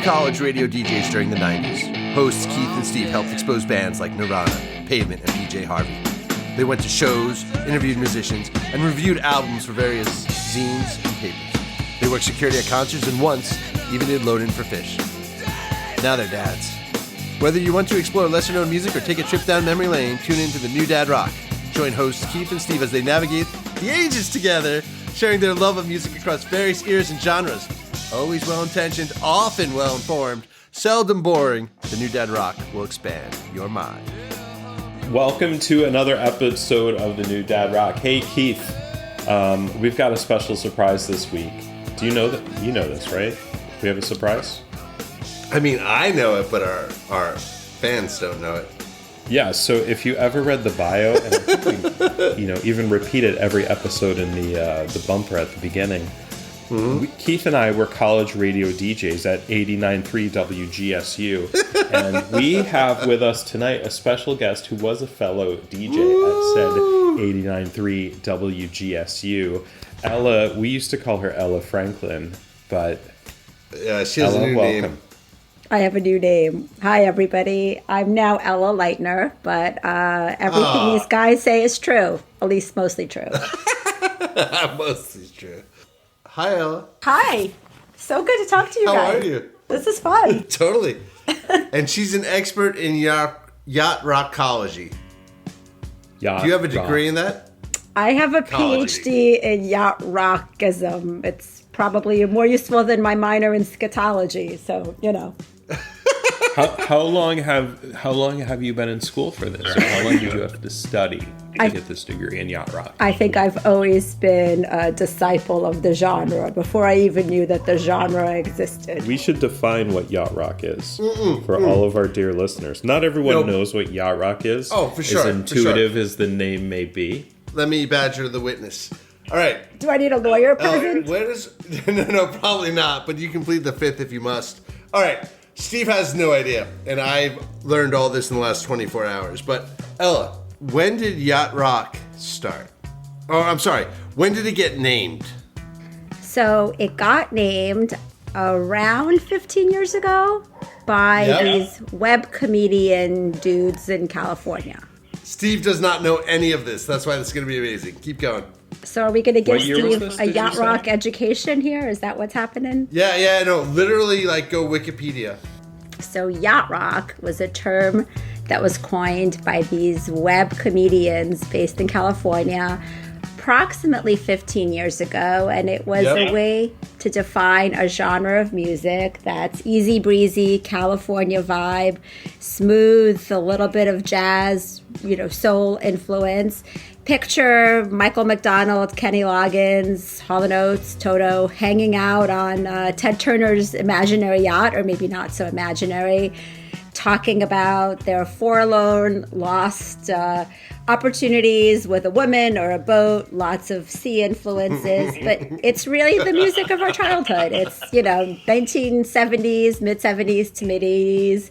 college radio DJs during the 90s. Hosts Keith and Steve helped expose bands like Nirvana, Pavement, and PJ Harvey. They went to shows, interviewed musicians, and reviewed albums for various zines and papers. They worked security at concerts and once even did load-in for Fish. Now they're dads. Whether you want to explore lesser-known music or take a trip down memory lane, tune in to The New Dad Rock. Join hosts Keith and Steve as they navigate the ages together, sharing their love of music across various eras and genres. Always well-intentioned, often well-informed, seldom boring, The New Dad Rock will expand your mind. Welcome to another episode of The New Dad Rock. Hey, Keith, we've got a special surprise this week. Do you know that? You know this, right? We have a surprise? I mean, I know it, but our fans don't know it. Yeah, so if you ever read the bio, and I think we, even repeated every episode in the bumper at the beginning, Keith and I were college radio DJs at 89.3 WGSU, and we have with us tonight a special guest who was a fellow DJ at said 89.3 WGSU. Ella, we used to call her Ella Franklin, but yeah, she has a new name. I have a new name. Hi, everybody. I'm now Ella Leitner, but everything these guys say is true, at least mostly true. Mostly true. Hi, Ella. Hi. So good to talk to you guys. How are you? This is fun. Totally. And she's an expert in yacht rockology. Yacht Do you have a degree in that? I have a PhD in yacht rockism. It's probably more useful than my minor in scatology, so, How long have you been in school for this? Or how long did you have to study to get this degree in yacht rock? I think I've always been a disciple of the genre before I even knew that the genre existed. We should define what yacht rock is for all of our dear listeners. Not everyone knows what yacht rock is. Oh, for sure. As intuitive as the name may be. Let me badger the witness. All right. Do I need a lawyer present? No, probably not, but you can plead the fifth if you must. All right. Steve has no idea, and I've learned all this in the last 24 hours. But, Ella, when did yacht rock start? Oh, I'm sorry. When did it get named? So it got named around 15 years ago by these web comedian dudes in California. Steve does not know any of this. That's why this is going to be amazing. Keep going. So are we going to give Steve a yacht rock education here? Is that what's happening? Yeah, no, literally, go Wikipedia. So yacht rock was a term that was coined by these web comedians based in California approximately 15 years ago, and it was a way to define a genre of music that's easy breezy, California vibe, smooth, a little bit of jazz, soul influence. Picture Michael McDonald, Kenny Loggins, Hall & Oates, Toto hanging out on Ted Turner's imaginary yacht, or maybe not so imaginary, talking about their forlorn, lost opportunities with a woman or a boat, lots of sea influences. But it's really the music of our childhood. It's, 1970s, mid-70s to mid-80s.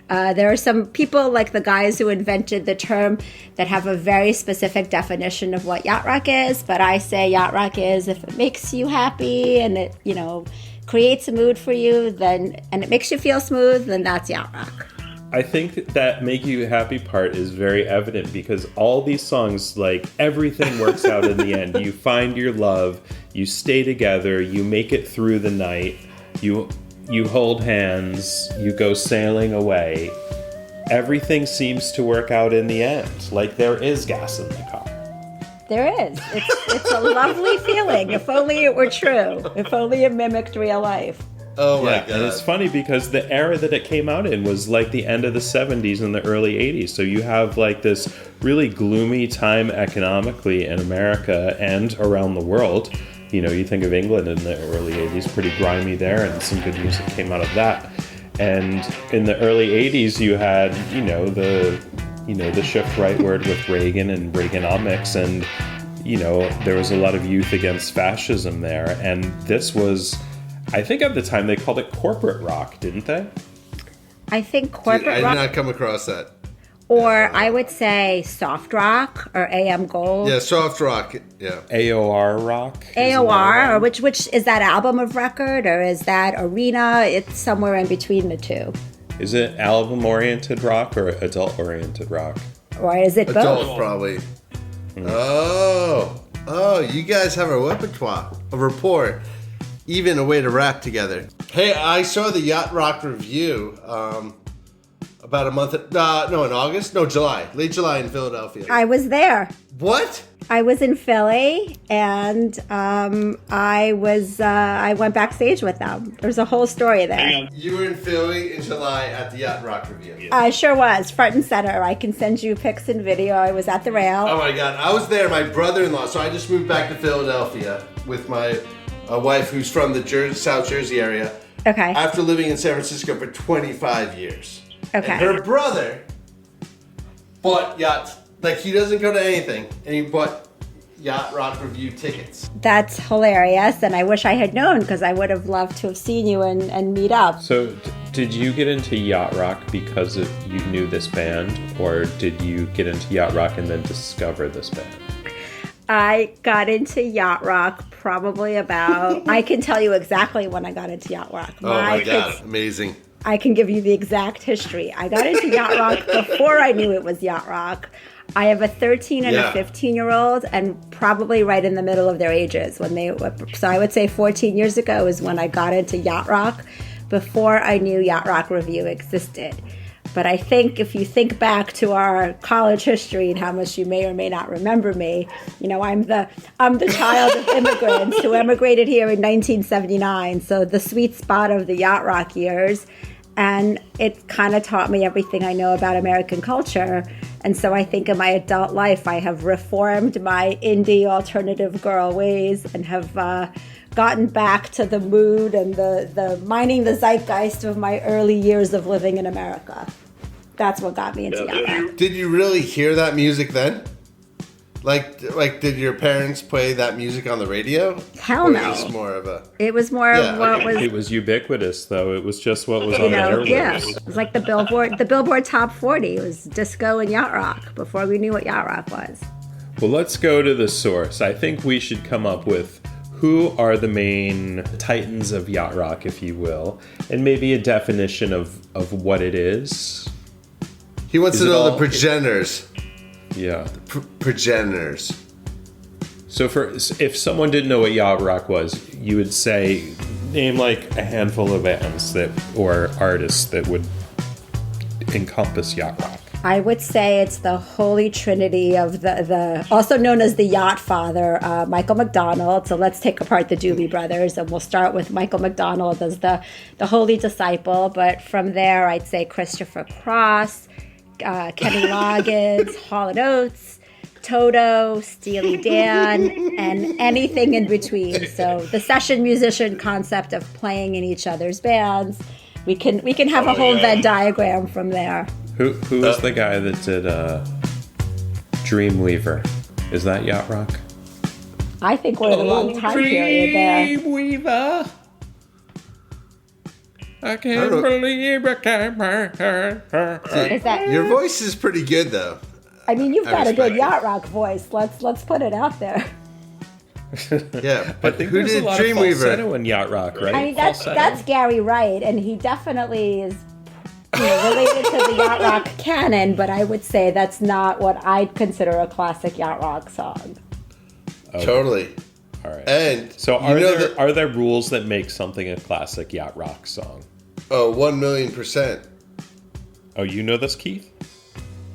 There are some people like the guys who invented the term that have a very specific definition of what yacht rock is. But I say yacht rock is if it makes you happy and it, creates a mood for you, and it makes you feel smooth, then that's yacht rock. I think that make you happy part is very evident because all these songs, everything works out in the end. You find your love, you stay together, you make it through the night, you hold hands, you go sailing away. Everything seems to work out in the end. There is gas in the car. There is. It's a lovely feeling. If only it were true. If only it mimicked real life. Oh my God. And it's funny because the era that it came out in was the end of the 70s and the early 80s. So you have this really gloomy time economically in America and around the world. You think of England in the early 80s, pretty grimy there, and some good music came out of that. And in the early 80s, you had, the shift rightward with Reagan and Reaganomics, and, there was a lot of youth against fascism there. And this was, I think at the time they called it corporate rock, didn't they? I think corporate rock... I did not come across that. Or I would say soft rock or AM Gold. Yeah, soft rock. Yeah. AOR rock. AOR, or which is that album of record, or is that arena? It's somewhere in between the two. Is it album-oriented rock or adult-oriented rock? Or is it Adult, both? probably. Oh, you guys have a repertoire, a rapport, even a way to rap together. Hey, I saw the Yacht Rock review about a month, in August? No, July. Late July in Philadelphia. I was there. What? I was in Philly, and I went backstage with them. There's a whole story there. You were in Philly in July at the Yacht Rock review. I sure was, front and center. I can send you pics and video. I was at the rail. Oh my God, I was there, my brother-in-law. So I just moved back to Philadelphia with my wife who's from the South Jersey area. Okay. After living in San Francisco for 25 years. Okay. And her brother bought yachts. Like, he doesn't go to anything, and he bought Yacht Rock review tickets. That's hilarious, and I wish I had known, because I would have loved to have seen you and meet up. So, did you get into yacht rock because you knew this band, or did you get into yacht rock and then discover this band? I got into yacht rock probably about, I can tell you exactly when I got into yacht rock. Oh my God, amazing. I can give you the exact history. I got into yacht rock before I knew it was yacht rock. I have a 13 and a 15-year-old, and probably right in the middle of their ages. So I would say 14 years ago is when I got into yacht rock, before I knew Yacht Rock Review existed. But I think if you think back to our college history and how much you may or may not remember me, I'm the child of immigrants who emigrated here in 1979. So the sweet spot of the yacht rock years. And it kind of taught me everything I know about American culture. And so I think in my adult life, I have reformed my indie alternative girl ways and have gotten back to the mood and the mining the zeitgeist of my early years of living in America. That's what got me into yacht rock. Did you really hear that music then? Like, did your parents play that music on the radio? Hell no. Or was it more of a... It was more of what was... It was ubiquitous, though. It was just what was on the airwaves. Yeah. It was like the Billboard Top 40. It was disco and yacht rock before we knew what yacht rock was. Well, let's go to the source. I think we should come up with who are the main titans of yacht rock, if you will, and maybe a definition of what it is. He wants to know the progenitors. Yeah. Progenitors. So if someone didn't know what yacht rock was, you would say, name like a handful of bands or artists that would encompass yacht rock. I would say it's the holy trinity of the also known as the Yacht Father, Michael McDonald. So let's take apart the Doobie Brothers, and we'll start with Michael McDonald as the holy disciple. But from there, I'd say Christopher Cross, Kenny Loggins, Hall & Oates, Toto, Steely Dan, and anything in between. So the session musician concept of playing in each other's bands, we can have a whole Venn diagram from there. Who is the guy that did Dreamweaver? Is that yacht rock? I think we're in the wrong time period there. Dreamweaver. I can't believe I can't. Is that your voice is pretty good, though. I mean, you've got a good yacht rock voice. Let's put it out there. Yeah, but I think who there's did a lot of Dreamweaver? falsetto in yacht rock, right? I mean, that's Gary Wright, and he definitely is related to the yacht rock canon. But I would say that's not what I'd consider a classic yacht rock song. Okay. Totally. All right. And so, are there rules that make something a classic yacht rock song? Oh, 1,000,000%. Oh, you know this, Keith?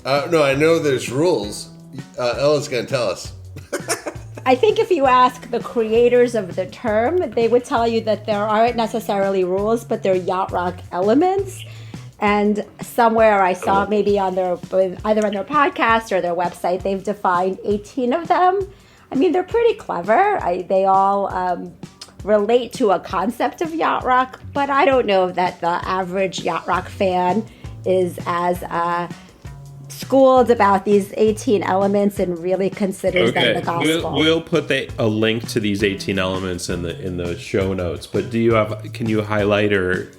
No, I know there's rules. Ella's going to tell us. I think if you ask the creators of the term, they would tell you that there aren't necessarily rules, but they're yacht rock elements. And somewhere I saw maybe on either on their podcast or their website, they've defined 18 of them. I mean, they're pretty clever. They all relate to a concept of yacht rock, but I don't know that the average yacht rock fan is as schooled about these 18 elements and really considers them the gospel. We'll put a link to these 18 elements in the show notes. But can you highlight or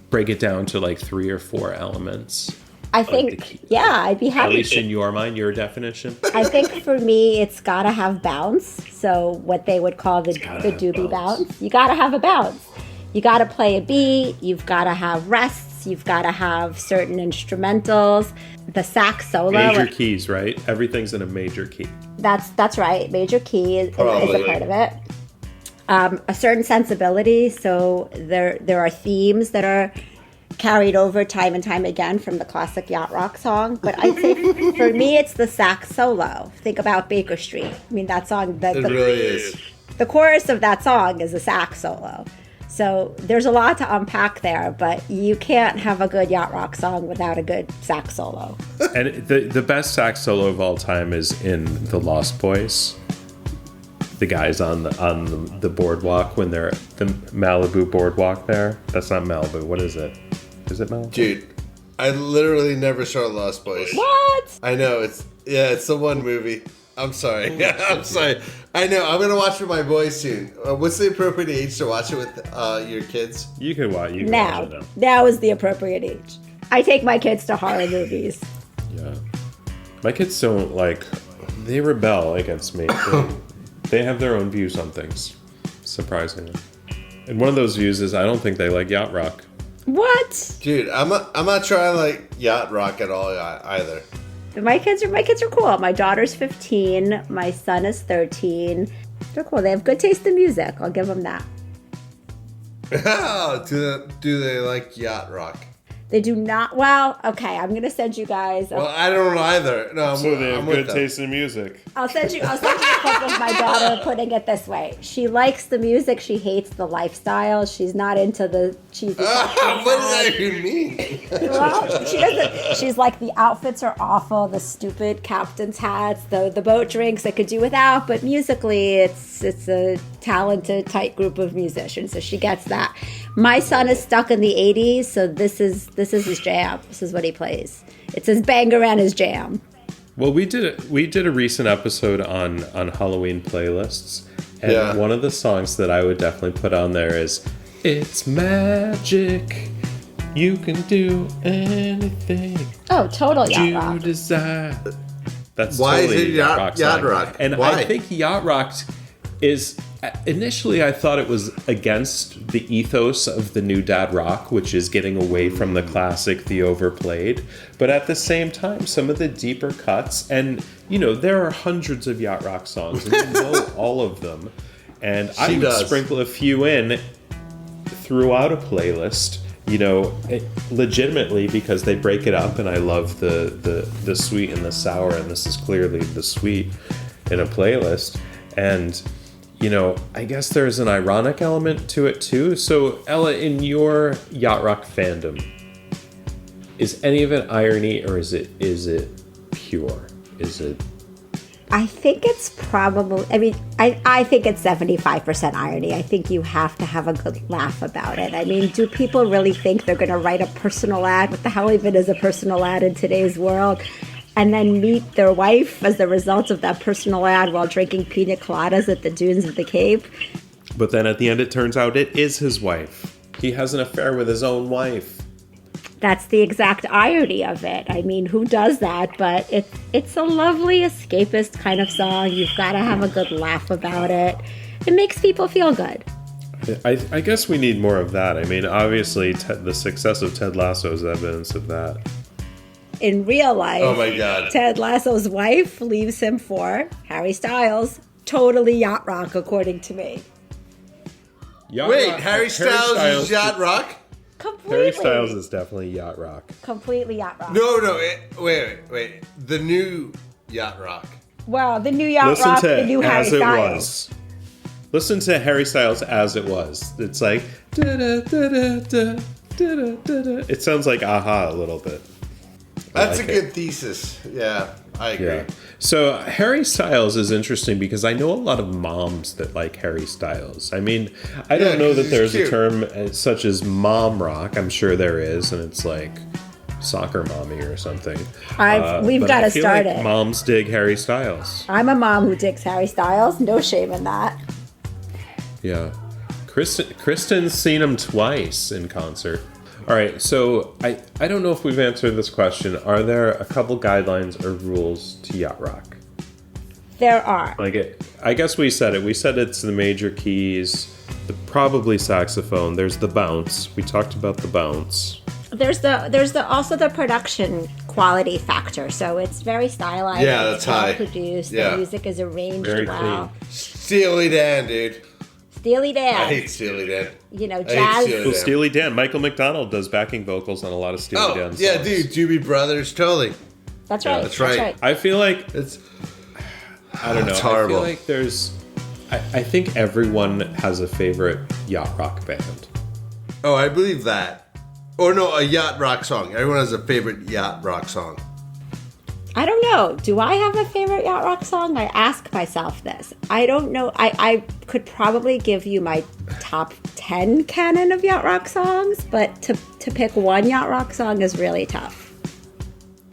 break it down to like 3 or 4 elements? I think, I'd be happy. At least in your mind, your definition. I think for me, it's got to have bounce. So what they would call the doobie bounce. You got to have a bounce. You got to play a beat. You've got to have rests. You've got to have certain instrumentals. The sax solo. Major keys, right? Everything's in a major key. That's right. Major key is a part of it. A certain sensibility. So there are themes that are carried over time and time again from the classic yacht rock song. But I'd say for me, it's the sax solo. Think about Baker Street. I mean, that song. It really is. The chorus of that song is a sax solo. So there's a lot to unpack there, but you can't have a good yacht rock song without a good sax solo. And the best sax solo of all time is in The Lost Boys. The guys on the boardwalk when they're at the Malibu boardwalk there. That's not Malibu. What is it? Is it Malibu? Dude, I literally never saw Lost Boys. What? I know, it's the one movie. I'm sorry. I'm sorry. I know. I'm gonna watch with my boys soon. What's the appropriate age to watch it with your kids? You can watch. You can Now. watch it now. Now is the appropriate age. I take my kids to horror movies. Yeah. My kids don't they rebel against me. They have their own views on things, surprisingly. And one of those views is I don't think they like yacht rock. What? Dude, I'm not trying to like yacht rock at all either. My kids are cool. My daughter's 15. My son is 13. They're cool. They have good taste in music. I'll give them that. Do they like yacht rock? They do not. Well, okay. I'm gonna send you guys. Well, I don't either. No, So they have I'm good with taste in music. I'll send you a clip of my daughter putting it this way. She likes the music. She hates the lifestyle. She's not into the cheesy. What does that even mean? Well, she doesn't. She's like, the outfits are awful. The stupid captain's hats, the boat drinks I could do without. But musically, it's a talented, tight group of musicians. So she gets that. My son is stuck in the 80s, so this is his jam. This is what he plays. It's his banger and his jam. Well, we did a recent episode on Halloween playlists, and one of the songs that I would definitely put on there is "It's Magic. You can do anything. Oh, total yacht you rock. desire." That's Why totally is it yacht song. rock? And Why? I think yacht rock is. Initially, I thought it was against the ethos of the new dad rock, which is getting away from the classic, the overplayed. But at the same time, some of the deeper cuts, and there are hundreds of yacht rock songs, and you know all of them. And I would sprinkle a few in throughout a playlist, legitimately because they break it up, and I love the sweet and the sour, and this is clearly the sweet in a playlist. And I guess there's an ironic element to it too. So, Ella, in your yacht rock fandom, is any of it irony or is it pure? Is it? I think it's probably. I mean, I think it's 75% irony. I think you have to have a good laugh about it. I mean, do people really think they're going to write a personal ad? What the hell even is a personal ad in today's world? And then meet their wife as the result of that personal ad while drinking pina coladas at the dunes of the Cape. But then at the end, it turns out it is his wife. He has an affair with his own wife. That's the exact irony of it. I mean, who does that? But it's a lovely escapist kind of song. You've got to have a good laugh about it. It makes people feel good. I guess we need more of that. I mean, obviously, the success of Ted Lasso is evidence of that. In real life, oh my God, Ted Lasso's wife leaves him for Harry Styles. Totally yacht rock, according to me. Harry Styles is yacht rock? Completely. Harry Styles is definitely yacht rock. Completely yacht rock. No, wait. The new yacht rock. Well, the new yacht rock, the new Harry Styles. Listen to Harry Styles as it was. It's like it sounds like Aha a little bit. That's a good thesis. Yeah, I agree. Yeah. So Harry Styles is interesting because I know a lot of moms that like Harry Styles. I mean, I don't know that there's a term such as mom rock. I'm sure there is, and it's like soccer mommy or something. We've got to start it. Moms dig Harry Styles. I'm a mom who digs Harry Styles. No shame in that. Yeah. Kristen's seen him twice in concert. All right, so I don't know if we've answered this question. Are there a couple guidelines or rules to yacht rock? There are. I guess we said it. We said it's the major keys, probably saxophone. There's the bounce. We talked about the bounce. There's also the production quality factor. So it's very stylized. Yeah, that's it's well high. produced. Yeah. The music is arranged Very well. clean. Steely Dan, dude. Steely Dan. I hate Steely Dan. You know, I hate jazz. Steely Well, Steely Dan. Michael McDonald does backing vocals on a lot of Steely Dan songs. Yeah, dude. Doobie Brothers, totally. That's right. That's right. I feel like It's I don't know. It's horrible. I feel like there's. I think everyone has a favorite yacht rock band. Oh, I believe that. Or no, a yacht rock song. Everyone has a favorite yacht rock song. I don't know. Do I have a favorite yacht rock song? I ask myself this. I don't know. I could probably give you my top 10 canon of yacht rock songs, but to pick one yacht rock song is really tough.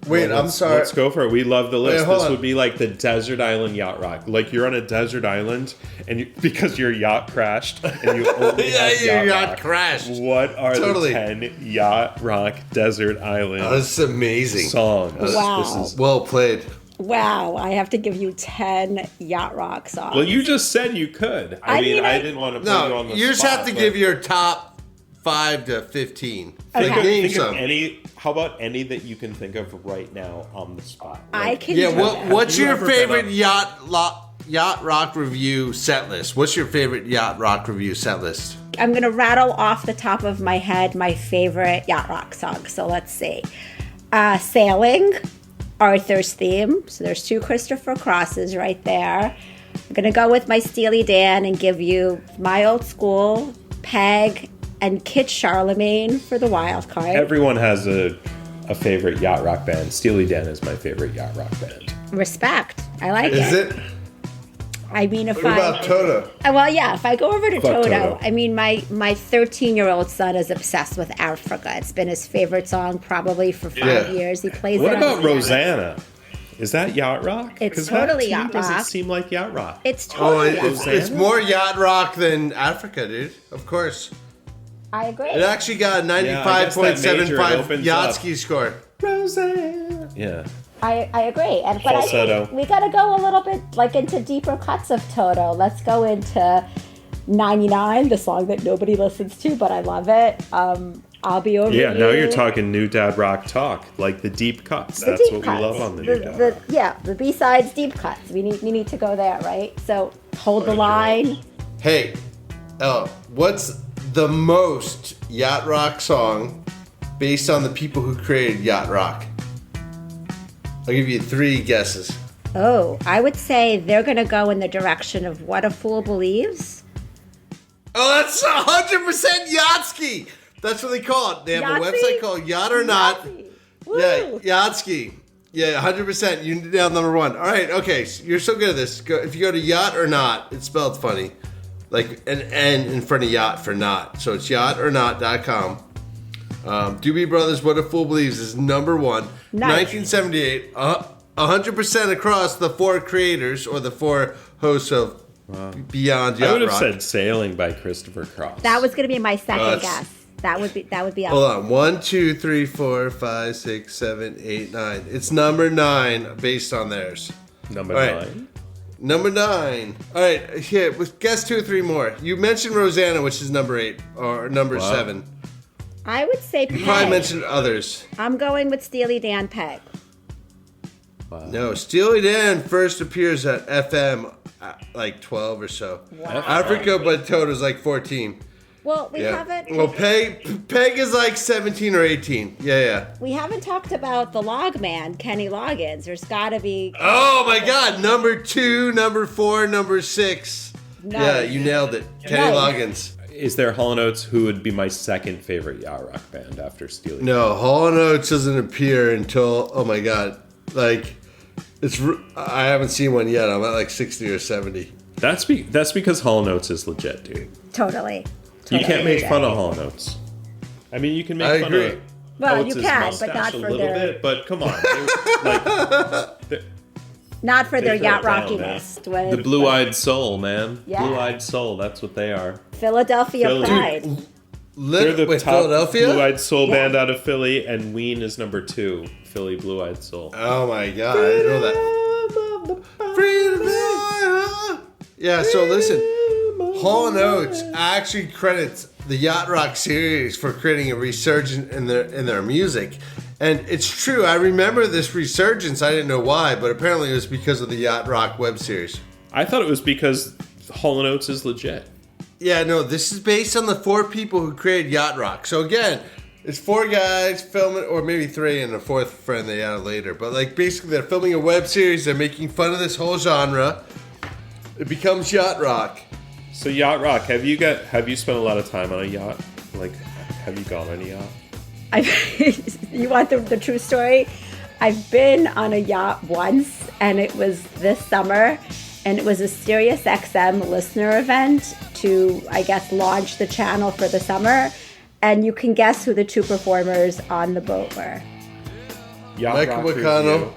Wait, I'm sorry. Let's go for it. We love the list. hold This on. would be like the desert island yacht rock. Like you're on a desert island, and because your yacht crashed, and you only Yeah, have your yacht rock. crashed. What are Totally. the 10 yacht rock desert island That's amazing. songs? Wow. This is, Well played. Wow, I have to give you 10 yacht rock songs. well, you just said you could. I mean, I didn't want to put you on No, the you just spot, have to but give your top 5 to 15. Okay. Like, name think of some. any. How about any that you can think of right now on the spot? I Like, can Yeah, do that. what's You your ever been favorite up- yacht rock review set list? What's your favorite yacht rock review set list? I'm going to rattle off the top of my head my favorite yacht rock songs. So let's see. Sailing, Arthur's Theme. So there's 2 Christopher Crosses right there. I'm going to go with my Steely Dan and give you my old school, Peg, and Kit Charlemagne for the wild card. Everyone has a favorite yacht rock band. Steely Dan is my favorite yacht rock band. Respect. I like Is it. it? I mean, if What about Toto? Well, yeah, if I go over to Fuck Toto, Toto. I mean, my 13-year-old son is obsessed with Africa. It's been his favorite song probably for 5 Yeah. years. He plays What it on about the piano. Rosanna? Is that yacht rock? It's 'Cause totally that yacht doesn't rock. seem like yacht rock. It's Oh, totally yacht rock. it's more yacht rock than Africa, dude. Of course. I agree. It actually got a Yeah, I guess that major 95.75 opens Yachtski score. Rosanna. Yeah. I agree. And but I Falsetto. think we got to go a little bit like into deeper cuts of Toto. Let's go into 99, the song that nobody listens to, but I love it. I'll Be Over Yeah, You. now you're talking new dad rock talk, like the deep cuts. The That's deep what cuts. we love on the new dad rock. Yeah, the B-sides, deep cuts. We need to go there, right? So Hold the Line. Hey, what's the most yacht rock song based on the people who created yacht rock? I'll give you 3 guesses. Oh, I would say they're going to go in the direction of What a Fool Believes. Oh, that's 100% Yachtski. That's what they call it. They have a Yahtzee? website called Yacht or Not. Woo. Yeah, Yachtski. Yeah, 100%. You nailed number 1. All right, okay. So you're so good at this. If you go to Yacht or Not, it's spelled funny. Like an N in front of yacht for not. So it's yachtornot.com. Doobie Brothers, What a Fool Believes is number 1. Nice. 1978. 100% across the 4 creators or the 4 hosts of Beyond Yacht I would have Rock. said Sailing by Christopher Cross. That was going to be my second That's- guess. That would be Hold up. on. 1, 2, 3, 4, 5, 6, 7, 8, 9. It's number 9 based on theirs. number All right. 9. Number 9. All right. Here, guess 2 or 3 more. You mentioned Rosanna, which is number 8 or number Wow. 7. I would say You probably Peg. mentioned others. I'm going with Steely Dan Peg. No, Steely Dan first appears at FM like 12 or so. Wow. Africa, but Toto's like 14. Well, we Yeah. haven't. Well, Peg is like 17 or 18. Yeah. We haven't talked about the log man, Kenny Loggins. There's got to be. Oh my God! Number 2, number 4, number 6. Nice. Yeah, you nailed it. Kenny Nice. Loggins. Is there Hall & Oates, who would be my second favorite yacht rock band after Steely? No, Hall & Oates doesn't appear until, oh my God, like, I haven't seen one yet. I'm at like 60 or 70. That's because Hall & Oates is legit, dude. Totally. You can't make legit. fun of Hall & Oates. I mean, you can make I fun agree. of Well, Oates' you can, but mustache not a for little their bit. But come on, they're- not for their they yacht throw it down, rockiness. man. The blue-eyed soul, man. Yeah. Blue-eyed soul. That's what they are. Philadelphia Philly. pride. They're the with top Philadelphia? blue-eyed soul band out of Philly, and Ween is number 2. Philly blue-eyed soul. Oh my god, I didn't know that. Freedom. Yeah, so listen, Hall & Oates actually credits the Yacht Rock series for creating a resurgence in their music. And it's true, I remember this resurgence, I didn't know why, but apparently it was because of the Yacht Rock web series. I thought it was because Hall & Oates is legit. Yeah, no, this is based on the 4 people who created Yacht Rock. So again, it's 4 guys filming, or maybe 3 and a 4th friend they added later. But like basically they're filming a web series, they're making fun of this whole genre. It becomes Yacht Rock. So Yacht Rock, have you spent a lot of time on a yacht? Like, have you gone on a yacht? You want the true story? I've been on a yacht once, and it was this summer, and it was a Sirius XM listener event to, I guess, launch the channel for the summer. And you can guess who the 2 performers on the boat were. Yacht Michael Rock McConnell review.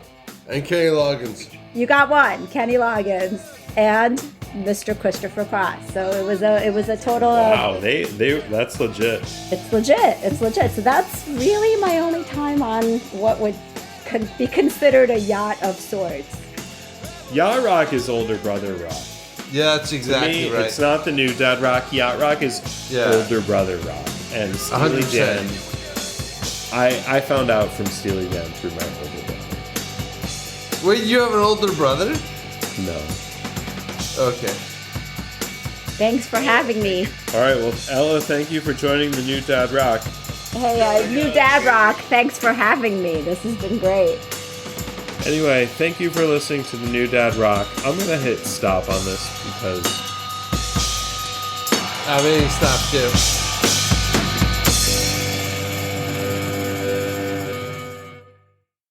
and Kenny Loggins. You got one, Kenny Loggins and Mr. Christopher Cross. So it was a total of... Wow, that's legit. It's legit. So that's really my only time on what would be considered a yacht of sorts. Yacht Rock is older brother rock. Yeah, that's exactly To me, right. it's not the new Dad Rock. Yacht Rock is older brother rock. And Steely 100%. Dan, I found out from Steely Dan through my older brother. Wait, you have an older brother? No. Okay. Thanks for having me. All right, well, Ella, thank you for joining the new Dad Rock. Hey, new Dad Rock, thanks for having me. This has been great. Anyway, thank you for listening to the new Dad Rock. I'm going to hit stop on this because... I'm hitting stop too.